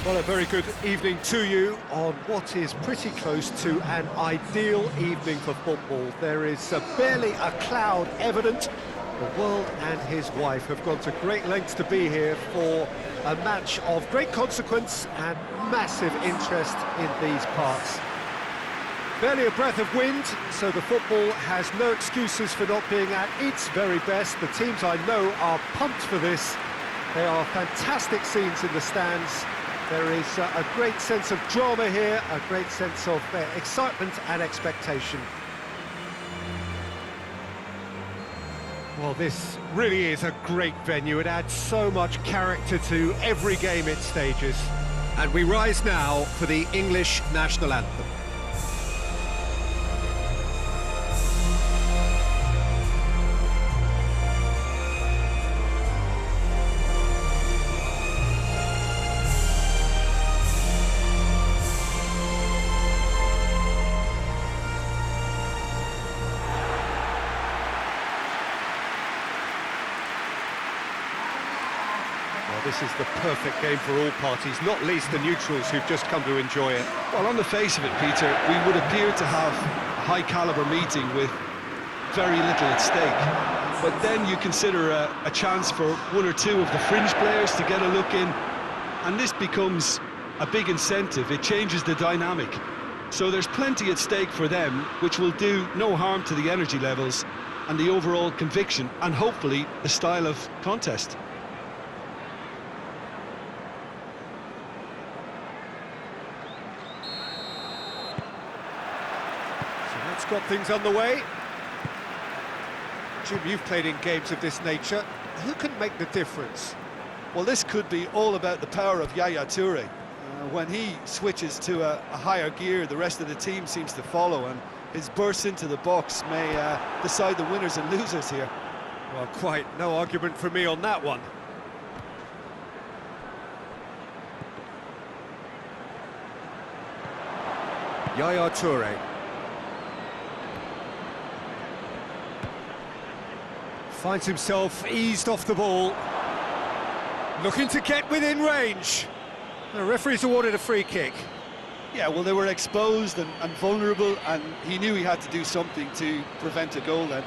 Well, a very good evening to you on what is pretty close to an ideal evening for football. There is barely a cloud evident. The world and his wife have gone to great lengths to be here for a match of great consequence and massive interest in these parts. Barely a breath of wind, so the football has no excuses for not being at its very best. The teams I know are pumped for this. They are fantastic scenes in the stands. There is a great sense of drama here, a great sense of excitement and expectation. Well, this really is a great venue. It adds so much character to every game it stages. And we rise now for the English national anthem. This is the perfect game for all parties, not least the neutrals who've just come to enjoy it. Well, on the face of it, Peter, we would appear to have a high-caliber meeting with very little at stake. But then you consider a chance for one or two of the fringe players to get a look in, and this becomes a big incentive. It changes the dynamic. So there's plenty at stake for them, which will do no harm to the energy levels and the overall conviction, and hopefully the style of contest. Got things underway. Jim, you've played in games of this nature. Who can make the difference? Well, this could be all about the power of Yaya Toure. When he switches to a higher gear, the rest of the team seems to follow, and his burst into the box may decide the winners and losers here. Well, quite no argument for me on that one. Yaya Toure. Finds himself eased off the ball, looking to get within range. The referee's awarded a free kick. Yeah, well, they were exposed and vulnerable, and he knew he had to do something to prevent a goal then.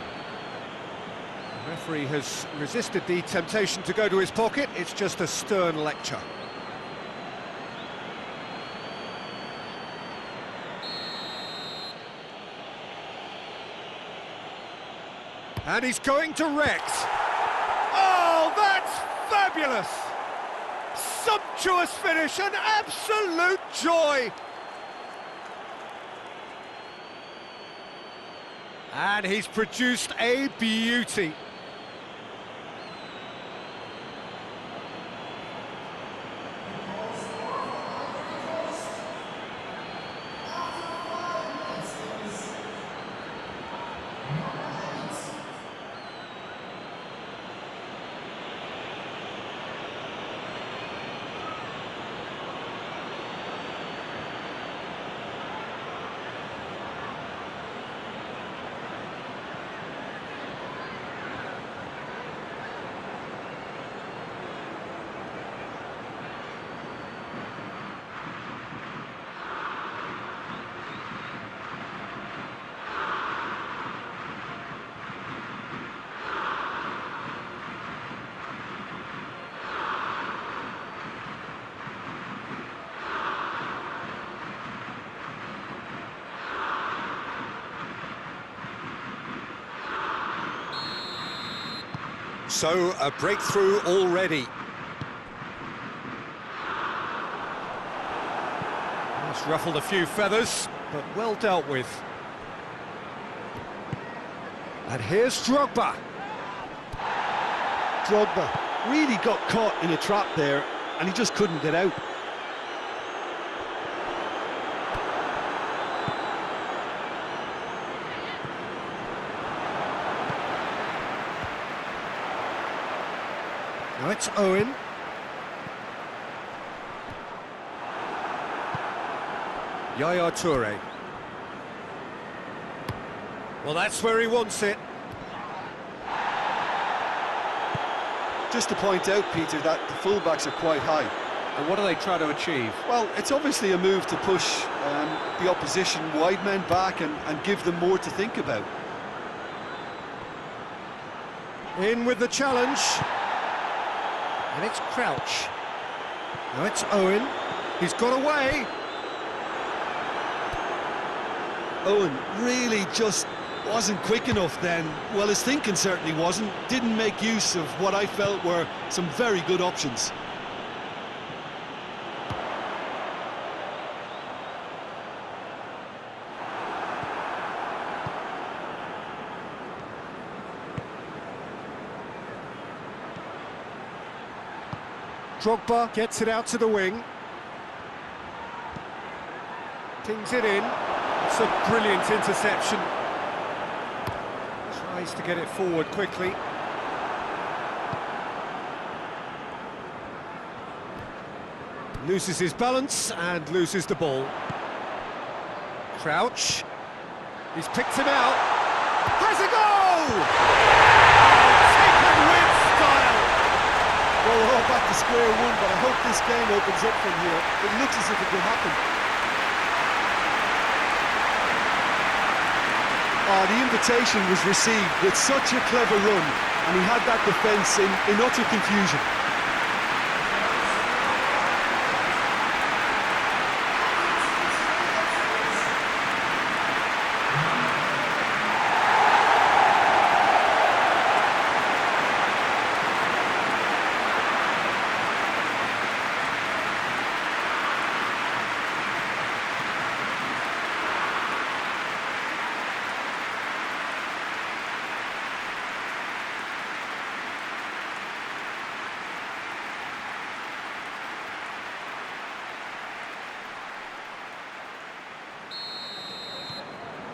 The referee has resisted the temptation to go to his pocket. It's just a stern lecture. And he's going direct. Oh, that's fabulous! Sumptuous finish, an absolute joy! And he's produced a beauty. So, a breakthrough already. It's ruffled a few feathers, but well dealt with. And here's Drogba. Drogba really got caught in a trap there, and he just couldn't get out. Now it's Owen. Yaya Toure. Well, that's where he wants it. Just to point out, Peter, that the fullbacks are quite high. And what do they try to achieve? Well, it's obviously a move to push the opposition wide men back and give them more to think about. In with the challenge. And it's Crouch. Now it's Owen. He's got away. Owen really just wasn't quick enough then. Well, his thinking certainly wasn't. Didn't make use of what I felt were some very good options. Drogba gets it out to the wing. Pings it in. It's a brilliant interception. Tries to get it forward quickly. Loses his balance and loses the ball. Crouch. He's picked him out. Has a goal! Taken with style. Well, we're all back to square one, but I hope this game opens up from here. It looks as if it could happen. Oh, the invitation was received with such a clever run, and he had that defence in utter confusion.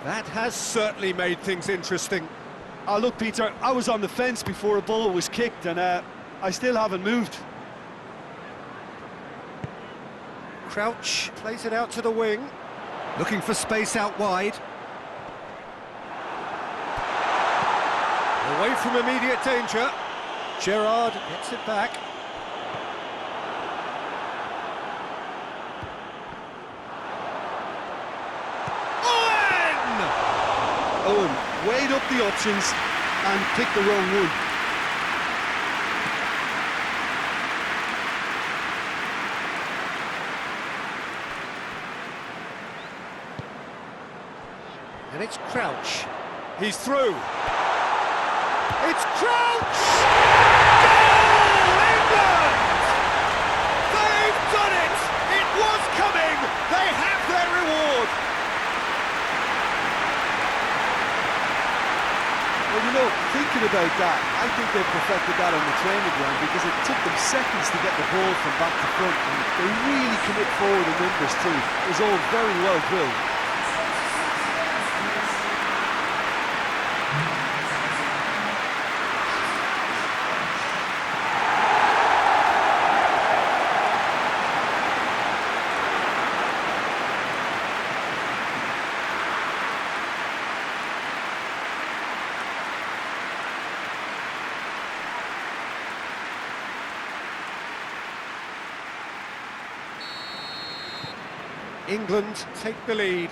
That has certainly made things interesting. Oh, look, Peter, I was on the fence before a ball was kicked, and I still haven't moved. Crouch plays it out to the wing, looking for space out wide. Away from immediate danger. Gerrard gets it back. Owen weighed up the options and picked the wrong one. And it's Crouch. He's through. It's Crouch! Goal, England! They've done it! It was coming! They have their reward! Well, you know, thinking about that, I think they've perfected that on the training ground because it took them seconds to get the ball from back to front, and they really commit forward in numbers too. It was all very well drilled. England take the lead.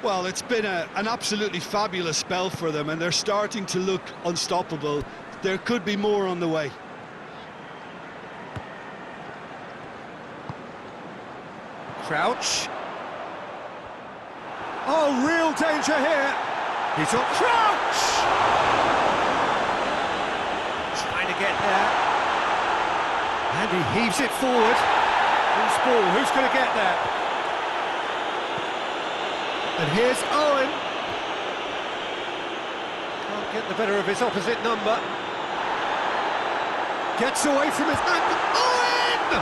Well, it's been an absolutely fabulous spell for them, and they're starting to look unstoppable. There could be more on the way. Crouch. Oh, real danger here. He's on Crouch! Trying to get there. And he heaves it forward. Who's ball? Who's going to get there? And here's Owen. Can't get the better of his opposite number. Gets away from his man. Owen!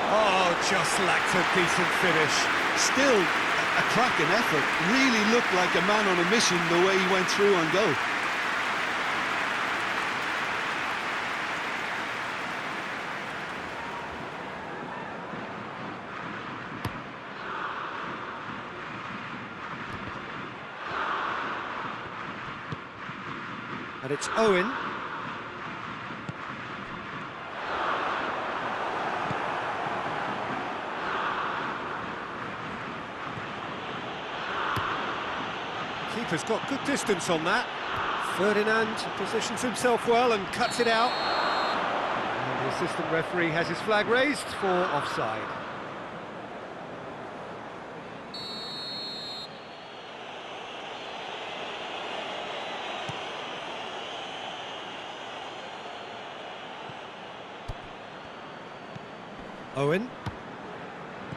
Oh, just lacked a decent finish. Still a cracking effort. Really looked like a man on a mission the way he went through on goal. And it's Owen. keeper's got good distance on that. Ferdinand positions himself well and cuts it out. And the assistant referee has his flag raised for offside. Owen.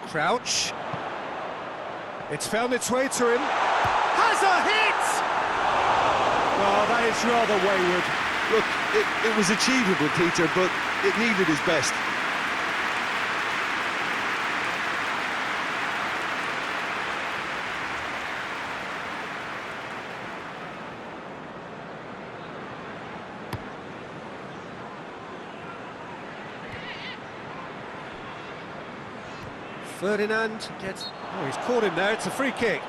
Crouch. It's found its way to him. Has a hit! Oh, that is rather wayward. Look, it was achievable, Peter, but it needed his best. Ferdinand gets... Oh, he's caught him there, it's a free kick.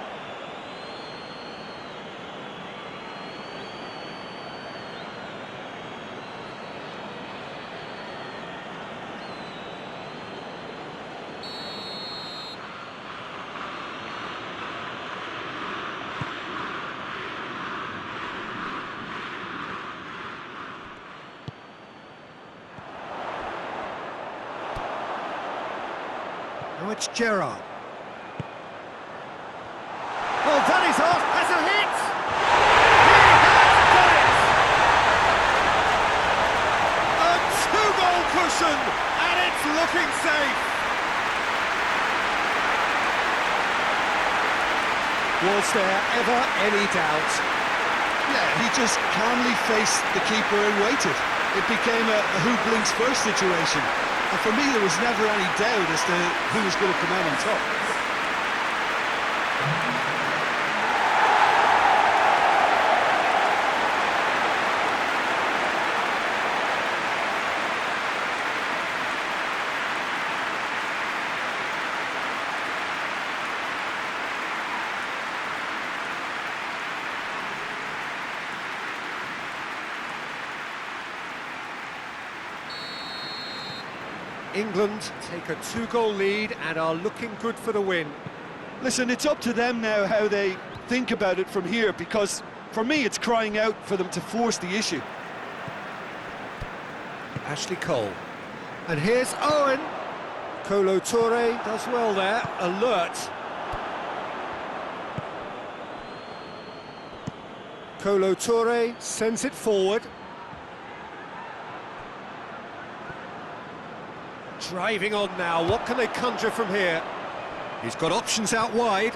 Now it's Gerrard. Oh, that is off, has a hit! He has done it! A two-goal cushion, and it's looking safe. Was there ever any doubt? Yeah, he just calmly faced the keeper and waited. It became a who blinks first situation. And for me, there was never any doubt as to who was going to come out on top. England take a two-goal lead and are looking good for the win. Listen, it's up to them now how they think about it from here, because for me it's crying out for them to force the issue. Ashley Cole. And here's Owen. Kolo Toure does well there, alert. Kolo Toure sends it forward. Driving on now, what can they conjure from here? He's got options out wide.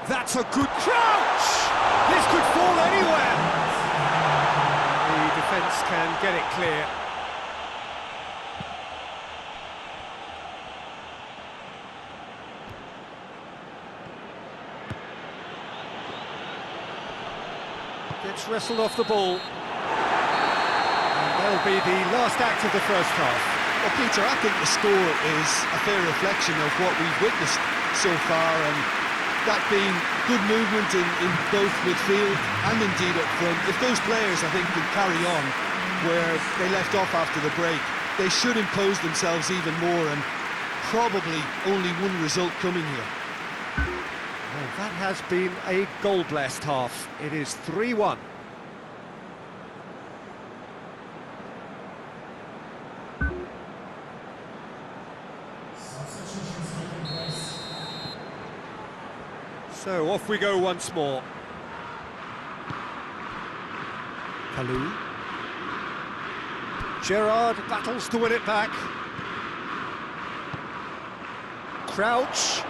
That's a good crouch! This could fall anywhere! The defence can get it clear. Gets wrestled off the ball. That'll be the last act of the first half. Well, Peter, I think the score is a fair reflection of what we've witnessed so far, and that being good movement in both midfield and indeed up front. If those players, I think, can carry on where they left off after the break, they should impose themselves even more, and probably only one result coming here. Well, that has been a goal-blessed half. It is 3-1. So off we go once more. Kalou. Gerrard battles to win it back. Crouch.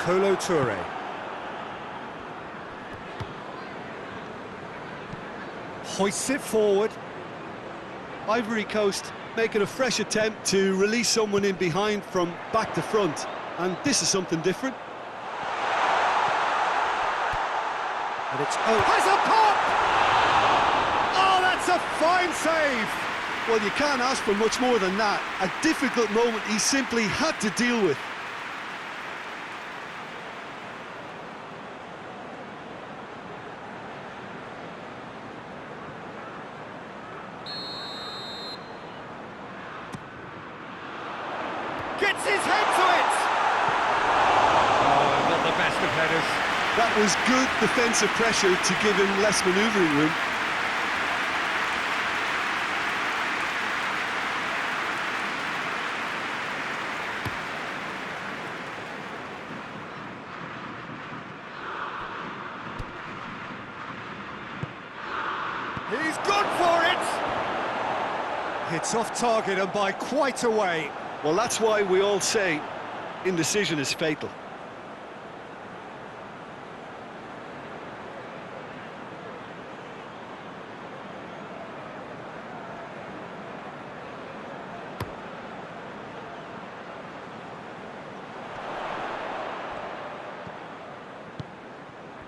Kolo Toure. Hoists it forward. Ivory Coast making a fresh attempt to release someone in behind from back to front. And this is something different. And it's... Oh, has a pop! Oh, that's a fine save! Well, you can't ask for much more than that. A difficult moment he simply had to deal with. Gets his head to it! Oh, not That was good defensive pressure to give him less manoeuvring room. He's gone for it! It's off target and by quite a way. Well, that's why we all say indecision is fatal.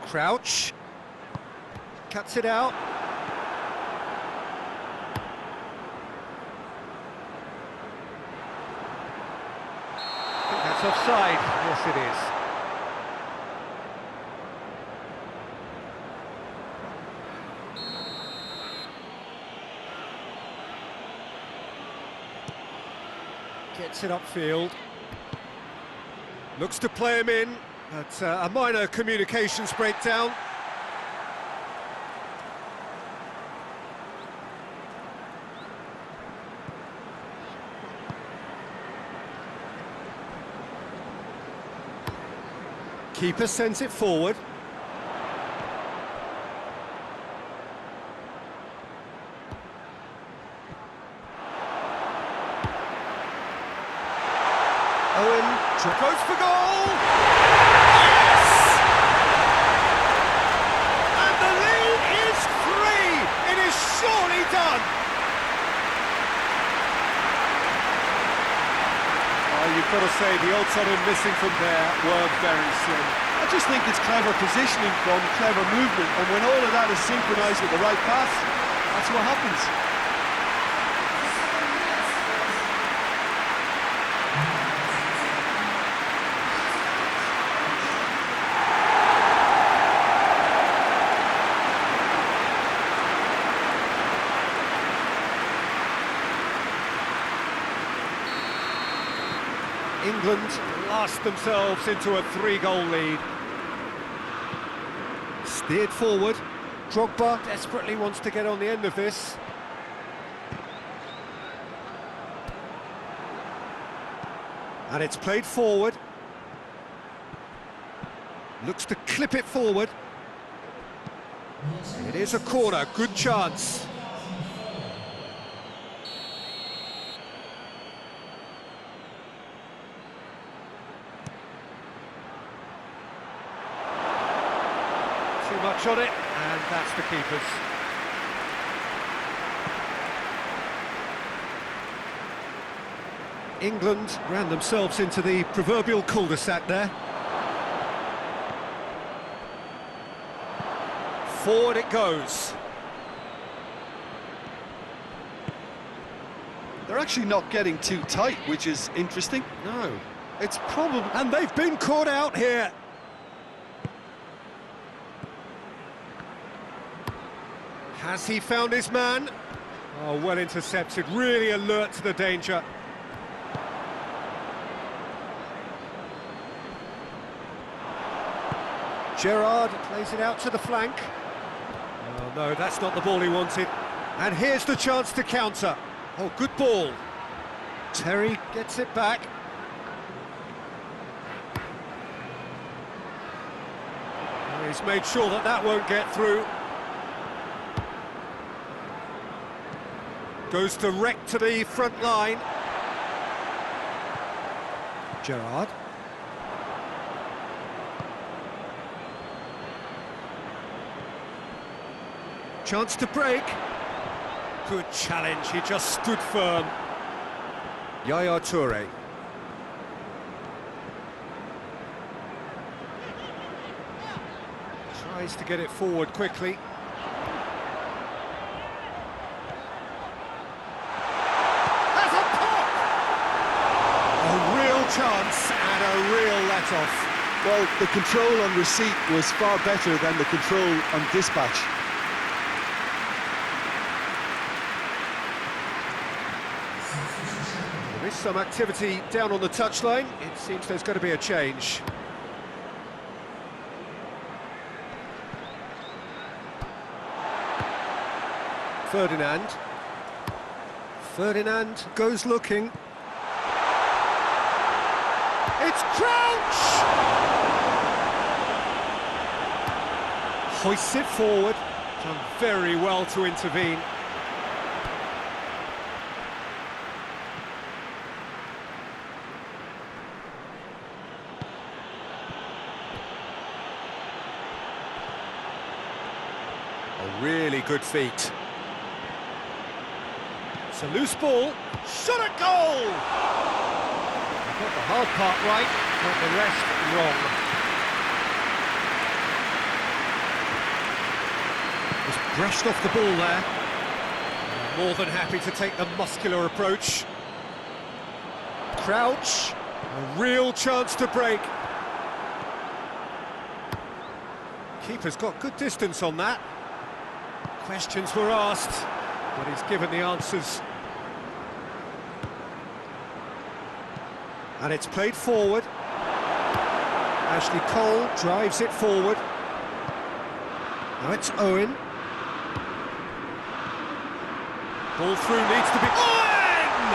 Crouch. Cuts it out. I think that's offside. Yes, it is. Gets it upfield. Looks to play him in, but a minor communications breakdown. Keeper sends it forward. Owen goes for goal! Yes! And the lead is 3! It is surely done! You've got to say, the odds on him missing from there were very slim. I just think it's clever positioning from clever movement, and when all of that is synchronised with the right pass, that's what happens. England last themselves into a 3-goal lead. Steered forward. Drogba desperately wants to get on the end of this. And it's played forward. Looks to clip it forward. It is a corner, good chance. Too much on it, and that's the keeper's. England ran themselves into the proverbial cul-de-sac there. Forward it goes. They're actually not getting too tight, which is interesting. No, it's probably... And they've been caught out here. Has he found his man? Oh, well intercepted, really alert to the danger. Gerrard plays it out to the flank. Oh no, that's not the ball he wanted. And here's the chance to counter. Oh, good ball. Terry gets it back. Oh, he's made sure that that won't get through. Goes direct to the front line. Gerrard. Chance to break. Good challenge, he just stood firm. Yaya Toure. Tries to get it forward quickly. That's a pop! A real chance and a real let-off. Well, the control on receipt was far better than the control on dispatch. There is some activity down on the touchline. It seems there's going to be a change. Ferdinand. Ferdinand goes looking. It's Crouch! Hoists it forward. Done very well to intervene. A really good feat. It's a loose ball. Shot at goal! Got the hard part right, got the rest wrong. Just brushed off the ball there. More than happy to take the muscular approach. Crouch, a real chance to break. Keeper's got good distance on that. Questions were asked, but he's given the answers. And it's played forward. Ashley Cole drives it forward. Now it's Owen. Ball through needs to be... Owen!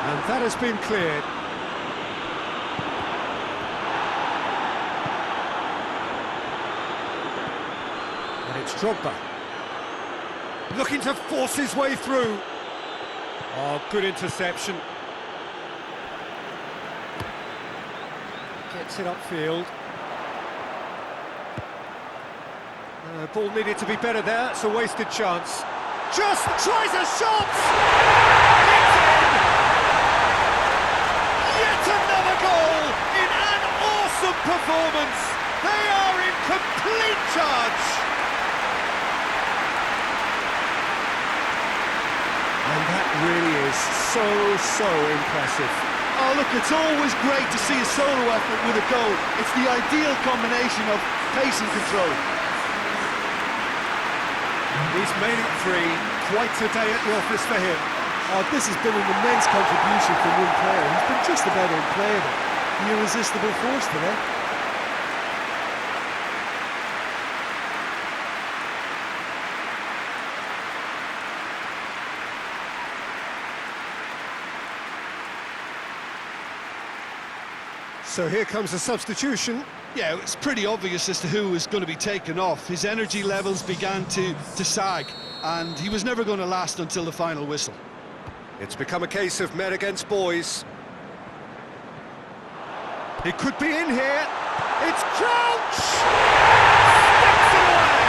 And that has been cleared. And it's Drogba. Looking to force his way through. Oh, good interception. Gets it upfield. Ball needed to be better there, it's a wasted chance. Just tries a shot! It's in! Yet another goal in an awesome performance! They are in complete charge! And that really is so impressive. Oh, look, it's always great to see a solo effort with a goal. It's the ideal combination of pace and control. He's made it three, quite a day at the office for him. Oh, this has been an immense contribution from one player. He's been just about unplayable. The irresistible force today. So here comes a substitution. Yeah, it's pretty obvious as to who was going to be taken off. His energy levels began to sag, and he was never going to last until the final whistle. It's become a case of men against boys. He could be in here. It's Crouch! Steps it away!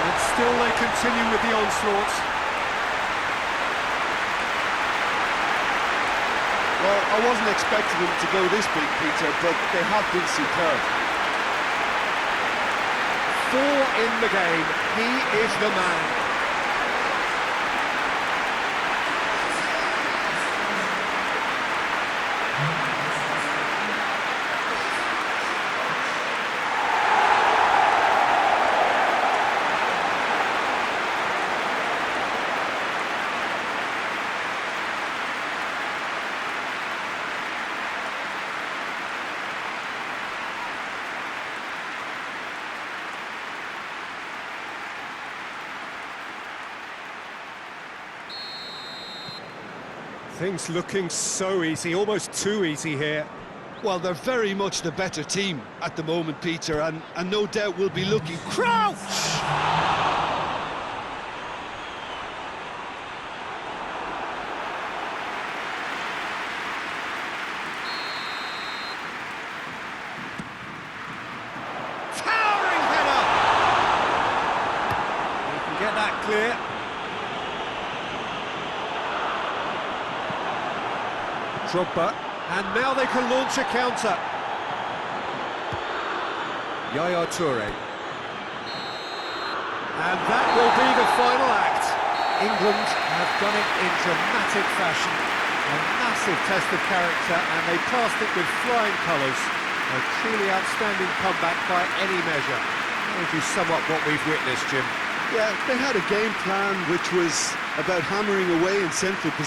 And still they continue with the onslaught. Well, I wasn't expecting them to go this big, Peter, but they have been superb. 4 in the game. He is the man. Things looking so easy, almost too easy here. Well, they're very much the better team at the moment, Peter, and no doubt will be looking... Crouch! Towering header! You can get that clear. Drogba, and now they can launch a counter. Yaya Toure. And that will be the final act. England have done it in dramatic fashion. A massive test of character, and they passed it with flying colours. A truly outstanding comeback by any measure. How would you sum up what we've witnessed, Jim? Yeah, they had a game plan which was about hammering away in central position.